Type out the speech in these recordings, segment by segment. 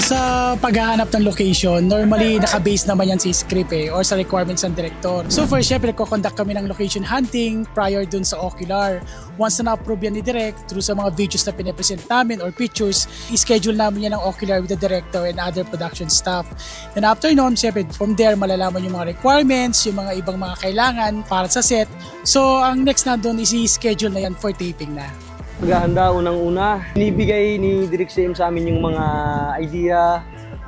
sa paghahanap ng location, normally naka-base naman yan sa script or sa requirements ng director. So first, syempre, nagko-conduct kami ng location hunting prior dun sa Ocular. Once na na-approve yan ni Direk through sa mga videos na pinapresent namin or pictures, i-schedule namin yan ng Ocular with the director and other production staff. Then after nun, syempre, from there, malalaman yung mga requirements, yung mga ibang mga kailangan para sa set. So ang next na dun is i-schedule na yan for taping na. Maghahanda unang-una, binibigay ni Direk CM sa amin yung mga idea,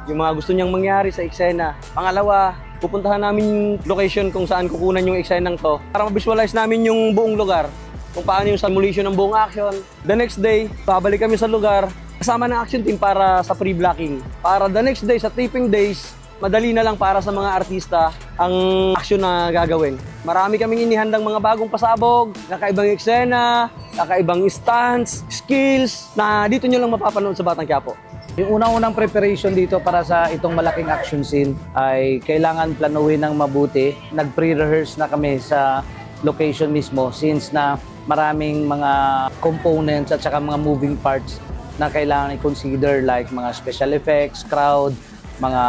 yung mga gusto niyang mangyari sa eksena. Pangalawa, pupuntahan namin yung location kung saan kukunan yung eksenang to para ma-visualize namin yung buong lugar, kung paano yung simulation ng buong action. The next day, babalik kami sa lugar, kasama ng action team para sa pre-blocking. Para the next day, sa taping days, madali na lang para sa mga artista ang action na gagawin. Marami kaming inihandang mga bagong pasabog, kakaibang eksena, kakaibang stunts, skills na dito nyo lang mapapanood sa Batang Quiapo. Yung unang-unang preparation dito para sa itong malaking action scene ay kailangan planuhin ng mabuti. Nag-pre-rehearse na kami sa location mismo since na maraming mga components at saka mga moving parts na kailangan i-consider like mga special effects, crowd, mga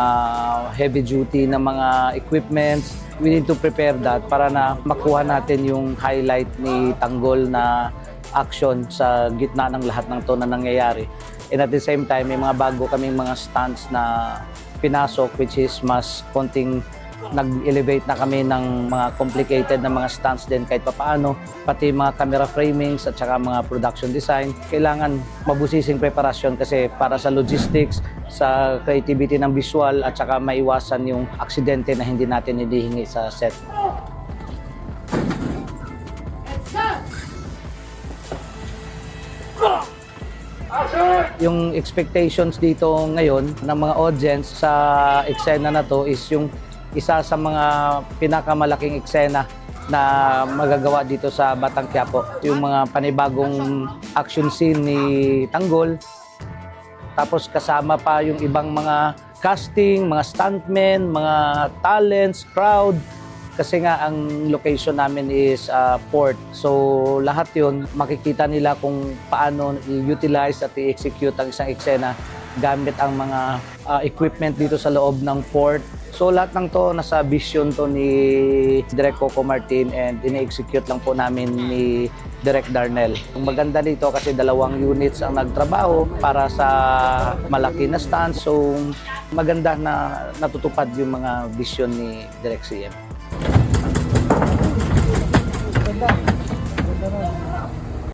heavy duty na mga equipments. We need to prepare that para na makuha natin yung highlight ni Tanggol na action sa gitna ng lahat ng to na nangyayari. And at the same time, may mga bago kaming mga stunts na pinasok which is mas konting nag-elevate na kami ng mga complicated na mga stunts din kahit papaano, pati mga camera framings at saka mga production design. Kailangan mabusising preparasyon kasi para sa logistics, sa creativity ng visual at saka maiwasan yung aksidente na hindi natin hinihingi sa set. Yung expectations dito ngayon ng mga audience sa eksena na to is yung isa sa mga pinakamalaking eksena na magagawa dito sa Batang Quiapo. Yung mga panibagong action scene ni Tanggol. Tapos kasama pa yung ibang mga casting, mga stuntmen, mga talents, crowd. Kasi nga ang location namin is port. So lahat yun, makikita nila kung paano i-utilize at i-execute ang isang eksena gamit ang mga equipment dito sa loob ng port. So lahat ng to nasa vision to ni Direk Coco Martin and ine-execute lang po namin ni Direk Darnell. Ang maganda dito kasi 2 units ang nagtrabaho para sa malaki na stand. So maganda na natutupad yung mga vision ni Direk CM. Ganda.